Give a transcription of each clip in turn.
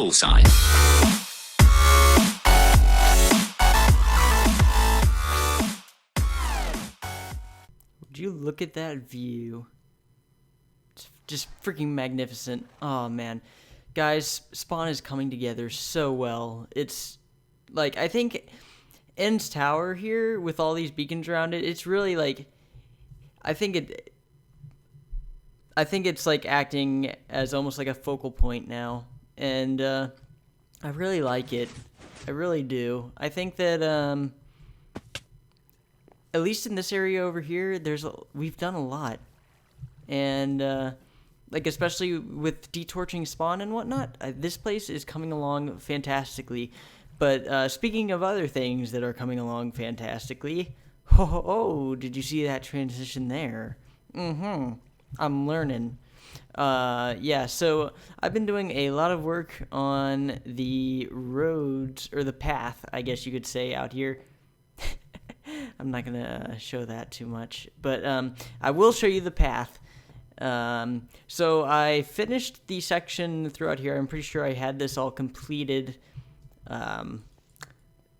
bullseye. Would you look at that view? It's just freaking magnificent. Oh man. Guys, Spawn is coming together so well. It's like, I think End's Tower here with all these beacons around it, it's really like, I think it's like acting as almost like a focal point now, and I really like it. I really do. I think that at least in this area over here, we've done a lot, and like especially with detorching Spawn and whatnot, this place is coming along fantastically. But speaking of other things that are coming along fantastically, did you see that transition there? I'm learning. Yeah, so I've been doing a lot of work on the roads, or the path, I guess you could say, out here. I'm not going to show that too much, but I will show you the path. So I finished the section throughout here. I'm pretty sure I had this all completed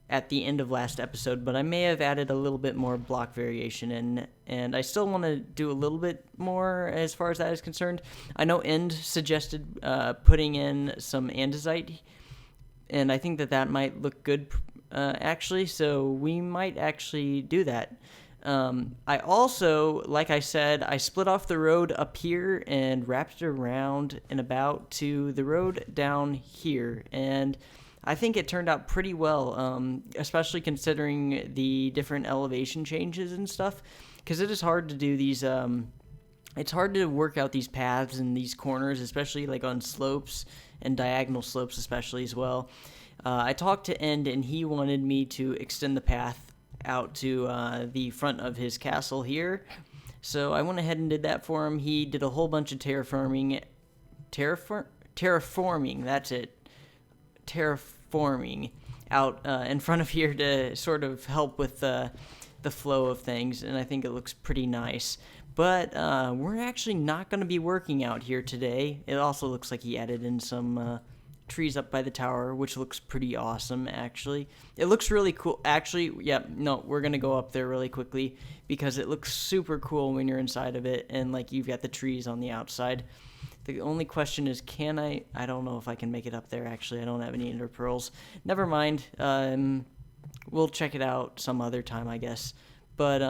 at the end of last episode, but I may have added a little bit more block variation in, and I still want to do a little bit more as far as that is concerned. I know End suggested putting in some andesite, and I think that might look good actually, so we might actually do that. I also, like I said, I split off the road up here and wrapped it around and about to the road down here, and I think it turned out pretty well, especially considering the different elevation changes and stuff, because it is hard to do these, it's hard to work out these paths and these corners, especially like on slopes and diagonal slopes especially as well. I talked to End, and he wanted me to extend the path out to the front of his castle here, so I went ahead and did that for him. He did a whole bunch of terraforming, that's it. Terraforming out in front of here to sort of help with the flow of things, and I think it looks pretty nice. But we're actually not going to be working out here today. It also looks like he added in some trees up by the tower, which looks pretty awesome, actually. It looks really cool. Actually, we're going to go up there really quickly because it looks super cool when you're inside of it, and like you've got the trees on the outside. The only question is, I don't know if I can make it up there, actually. I don't have any ender pearls. Never mind. We'll check it out some other time, I guess. But,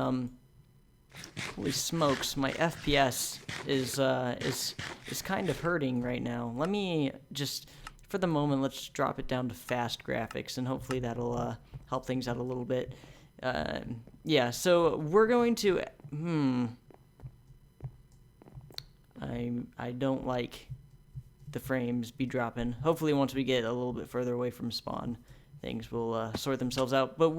holy smokes, my FPS is kind of hurting right now. Let me just, for the moment, let's drop it down to fast graphics, and hopefully that'll help things out a little bit. Yeah, so we're going to, I don't like the frames be dropping. Hopefully once we get a little bit further away from Spawn, things will sort themselves out. But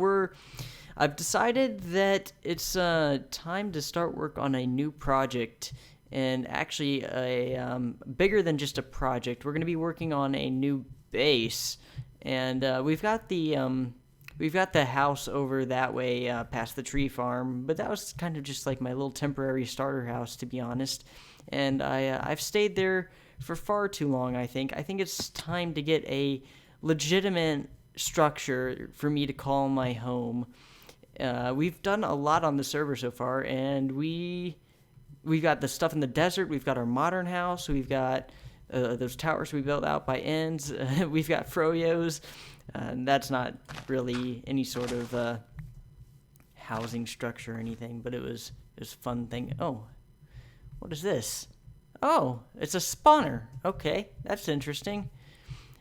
I've decided that it's time to start work on a new project, and actually a bigger than just a project. We're going to be working on a new base, and we've got the house over that way past the tree farm, but that was kind of just like my little temporary starter house, to be honest. And I've stayed there for far too long, I think. I think it's time to get a legitimate structure for me to call my home. We've done a lot on the server so far, and we've got the stuff in the desert, we've got our modern house, we've got those towers we built out by ends, we've got froyos. That's not really any sort of housing structure or anything, but it was a fun thing. Oh, what is this? Oh, it's a spawner. Okay, that's interesting.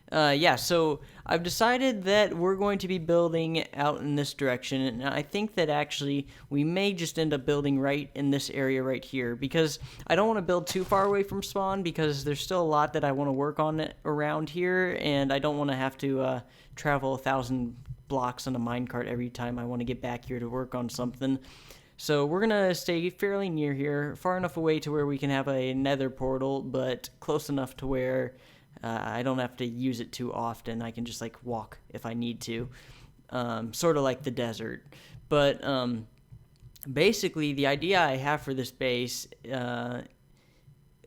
Yeah, so I've decided that we're going to be building out in this direction, and I think that actually we may just end up building right in this area right here, because I don't want to build too far away from spawn, because there's still a lot that I want to work on around here, and I don't want to have to travel 1,000 blocks on a minecart every time I want to get back here to work on something. So we're going to stay fairly near here, far enough away to where we can have a nether portal, but close enough to where I don't have to use it too often. I can just like walk if I need to, sort of like the desert. But basically the idea I have for this base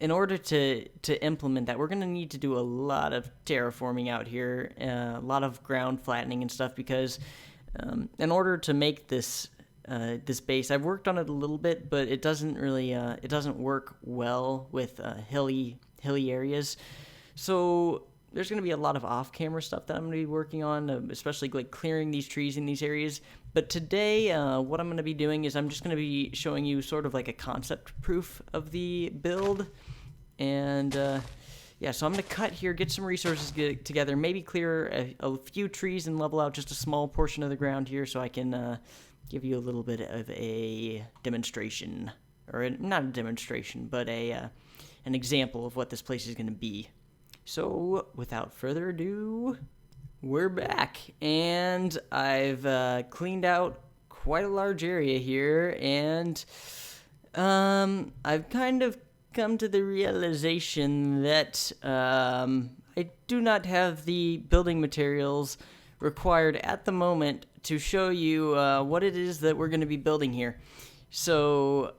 in order to implement that, we're going to need to do a lot of terraforming out here, a lot of ground flattening and stuff, because in order to make this this base, I've worked on it a little bit, but it doesn't really it doesn't work well with hilly areas. So there's going to be a lot of off-camera stuff that I'm going to be working on, especially like clearing these trees in these areas. But today, what I'm going to be doing is I'm just going to be showing you sort of like a concept proof of the build. And yeah, so I'm going to cut here, get some resources together, maybe clear a few trees and level out just a small portion of the ground here so I can give you a little bit of a demonstration. Or not a demonstration, but an example of what this place is going to be. So, without further ado, we're back, and I've cleaned out quite a large area here, and I've kind of come to the realization that I do not have the building materials required at the moment to show you what it is that we're going to be building here. So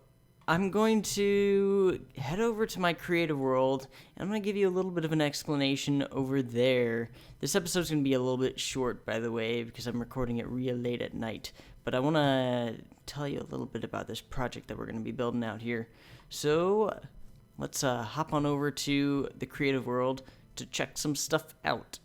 I'm going to head over to my creative world, and I'm going to give you a little bit of an explanation over there. This episode's going to be a little bit short, by the way, because I'm recording it real late at night. But I want to tell you a little bit about this project that we're going to be building out here. So let's hop on over to the creative world to check some stuff out.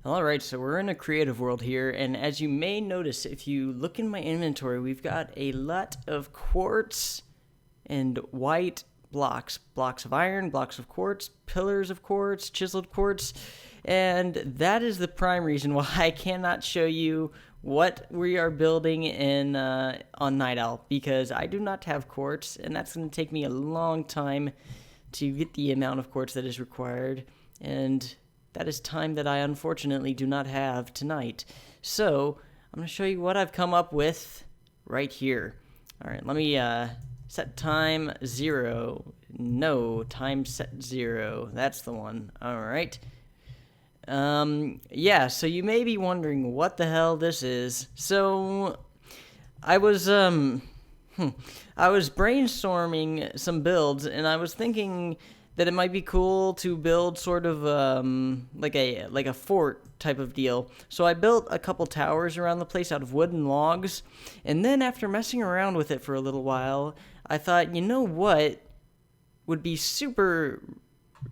Alright, so we're in a creative world here, and as you may notice, if you look in my inventory, we've got a lot of quartz and white blocks. Blocks of iron, blocks of quartz, pillars of quartz, chiseled quartz, and that is the prime reason why I cannot show you what we are building in on NightOwl, because I do not have quartz, and that's going to take me a long time to get the amount of quartz that is required, and that is time that I unfortunately do not have tonight. So I'm going to show you what I've come up with right here. All right, let me set time 0. No, time set 0. That's the one. All right. Yeah, so you may be wondering what the hell this is. So I was brainstorming some builds, and I was thinking that it might be cool to build sort of like a fort type of deal. So I built a couple towers around the place out of wood and logs, and then after messing around with it for a little while, I thought, you know what would be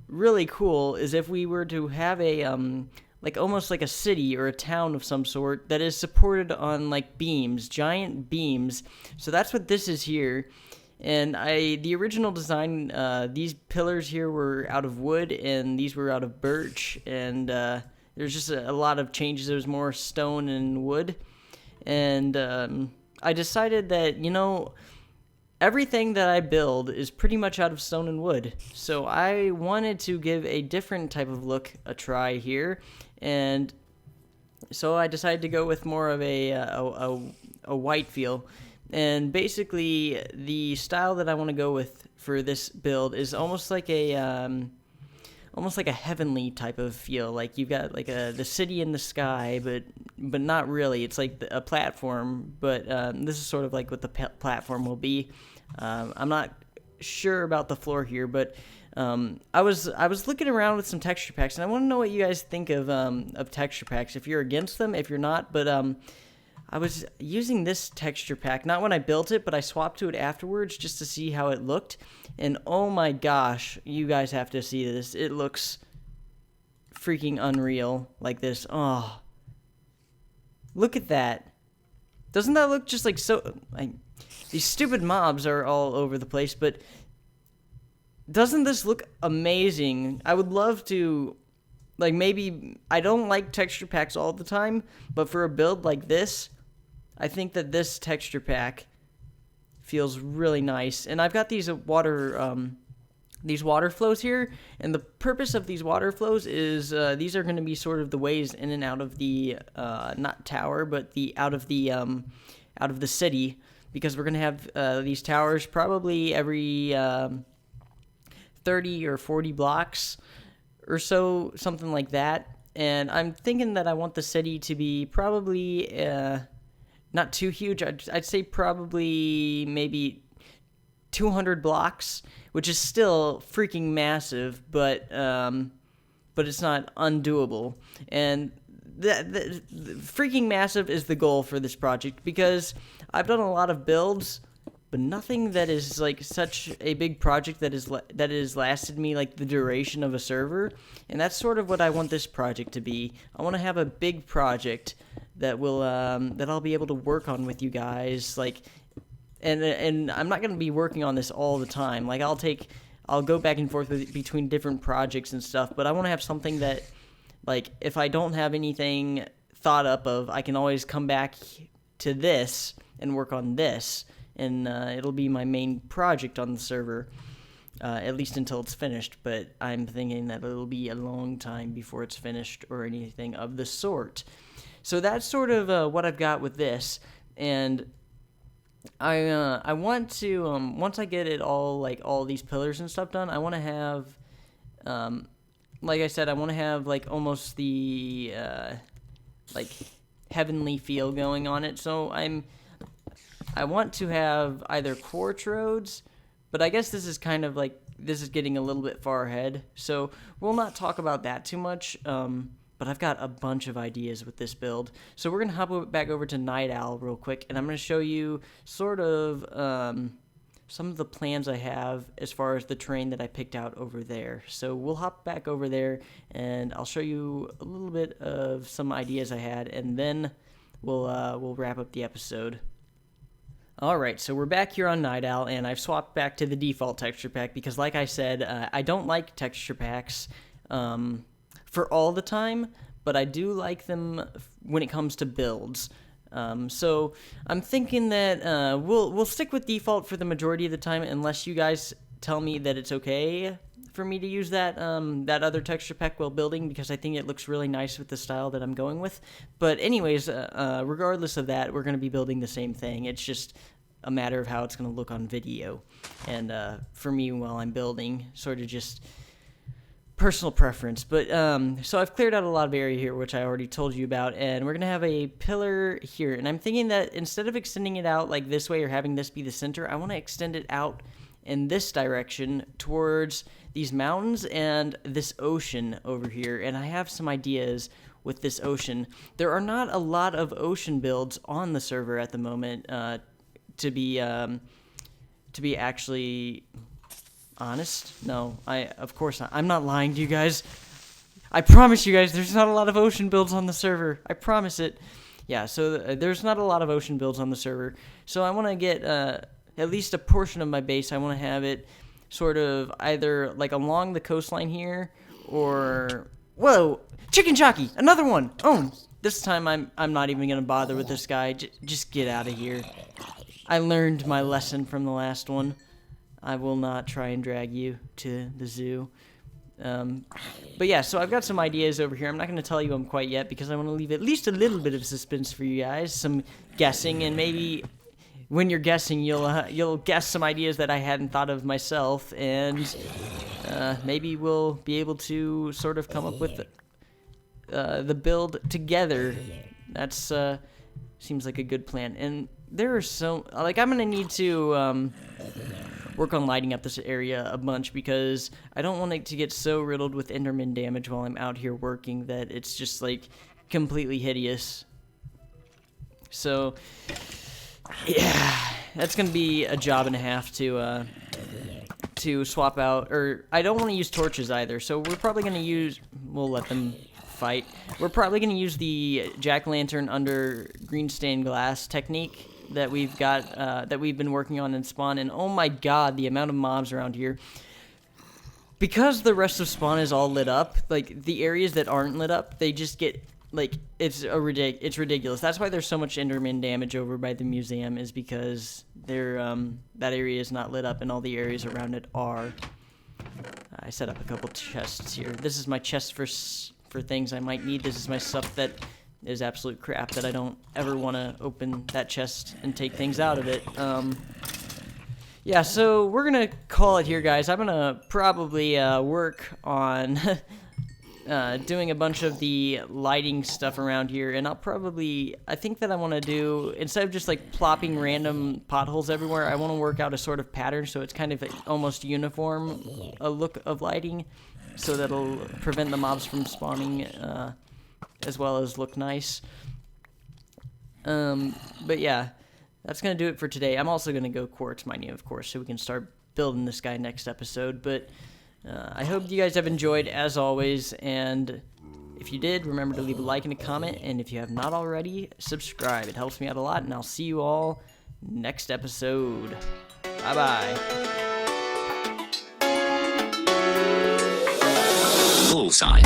really cool is if we were to have a like almost like a city or a town of some sort that is supported on like beams, giant beams. So that's what this is here. And the original design, these pillars here were out of wood, and these were out of birch, and there's just a lot of changes. There was more stone and wood, and I decided that, you know, everything that I build is pretty much out of stone and wood, so I wanted to give a different type of look a try here, and so I decided to go with more of a white feel. And basically, the style that I want to go with for this build is almost like a heavenly type of feel. Like you've got like the city in the sky, but not really. It's like a platform, but this is sort of like what the platform will be. I'm not sure about the floor here, but I was looking around with some texture packs, and I want to know what you guys think of texture packs. If you're against them, if you're not, but I was using this texture pack, not when I built it, but I swapped to it afterwards just to see how it looked. And oh my gosh, you guys have to see this. It looks freaking unreal like this. Oh, look at that. Doesn't that look just like so... these stupid mobs are all over the place, but doesn't this look amazing? I would love to... Like, maybe... I don't like texture packs all the time, but for a build like this, I think that this texture pack feels really nice. And I've got these water flows here, and the purpose of these water flows is these are going to be sort of the ways in and out of the not tower, but out of the city, because we're going to have these towers probably every 30 or 40 blocks or so, something like that. And I'm thinking that I want the city to be probably not too huge. I'd say probably maybe 200 blocks, which is still freaking massive, but it's not undoable. And the freaking massive is the goal for this project, because I've done a lot of builds, but nothing that is like such a big project that has lasted me like the duration of a server. And that's sort of what I want this project to be. I want to have a big project that will that I'll be able to work on with you guys, like, and I'm not going to be working on this all the time. Like, I'll go back and forth between different projects and stuff, but I want to have something that, like, if I don't have anything thought up of, I can always come back to this and work on this, and it'll be my main project on the server, at least until it's finished. But I'm thinking that it'll be a long time before it's finished or anything of the sort. So that's sort of what I've got with this, and I want to once I get it all, like all these pillars and stuff done, I want to have like I said, I want to have like almost the like heavenly feel going on it. So I want to have either quartz roads, but I guess this is kind of like, this is getting a little bit far ahead, so we'll not talk about that too much. But I've got a bunch of ideas with this build. So we're going to hop back over to NightOwl real quick, and I'm going to show you sort of some of the plans I have as far as the terrain that I picked out over there. So we'll hop back over there, and I'll show you a little bit of some ideas I had, and then we'll wrap up the episode. Alright, so we're back here on NightOwl, and I've swapped back to the default texture pack because, like I said, I don't like texture packs for all the time, but I do like them when it comes to builds. So I'm thinking that we'll stick with default for the majority of the time, unless you guys tell me that it's okay for me to use that that other texture pack while building, because I think it looks really nice with the style that I'm going with. But anyways, regardless of that, we're going to be building the same thing. It's just a matter of how it's going to look on video. And for me, while I'm building, sort of just personal preference. But so I've cleared out a lot of area here, which I already told you about, and we're gonna have a pillar here, and I'm thinking that instead of extending it out like this way or having this be the center, I want to extend it out in this direction towards these mountains and this ocean over here. And I have some ideas with this ocean. There are not a lot of ocean builds on the server at the moment, to be actually honest. No, of course not. I'm not lying to you guys. I promise you guys, there's not a lot of ocean builds on the server. I promise it. Yeah, so there's not a lot of ocean builds on the server. So I want to get at least a portion of my base. I want to have it sort of either like along the coastline here, or whoa, chicken jockey, another one. Oh, this time I'm not even gonna bother with this guy. Just get out of here. I learned my lesson from the last one. I will not try and drag you to the zoo. But yeah, so I've got some ideas over here. I'm not going to tell you them quite yet because I want to leave at least a little bit of suspense for you guys, some guessing, and maybe when you're guessing, you'll guess some ideas that I hadn't thought of myself, and maybe we'll be able to sort of come up with the build together. That's seems like a good plan. And there are so, like, I'm going to need to work on lighting up this area a bunch, because I don't want it to get so riddled with Enderman damage while I'm out here working that it's just like completely hideous. So yeah, that's gonna be a job and a half to swap out. Or I don't want to use torches either, so we're probably gonna use, we'll let them fight. We're probably gonna use the jack-o'-lantern under green stained glass technique that we've got, that we've been working on in Spawn. And oh my god, the amount of mobs around here. Because the rest of Spawn is all lit up, like, the areas that aren't lit up, they just get, like, it's ridiculous. That's why there's so much Enderman damage over by the museum, is because they're, that area is not lit up and all the areas around it are. I set up a couple chests here. This is my chest for things I might need. This is my stuff that is absolute crap that I don't ever want to open that chest and take things out of it. Yeah, so we're gonna call it here, guys. I'm gonna probably work on doing a bunch of the lighting stuff around here, and I think that I want to do, instead of just like plopping random potholes everywhere, I want to work out a sort of pattern so it's kind of almost uniform a look of lighting, so that'll prevent the mobs from spawning as well as look nice. But yeah, that's gonna do it for today. I'm also gonna go quartz mining, of course, so we can start building this guy next episode. But I hope you guys have enjoyed, as always, and if you did, remember to leave a like and a comment, and if you have not already, subscribe. It helps me out a lot, and I'll see you all next episode. Bye-bye. Bullseye.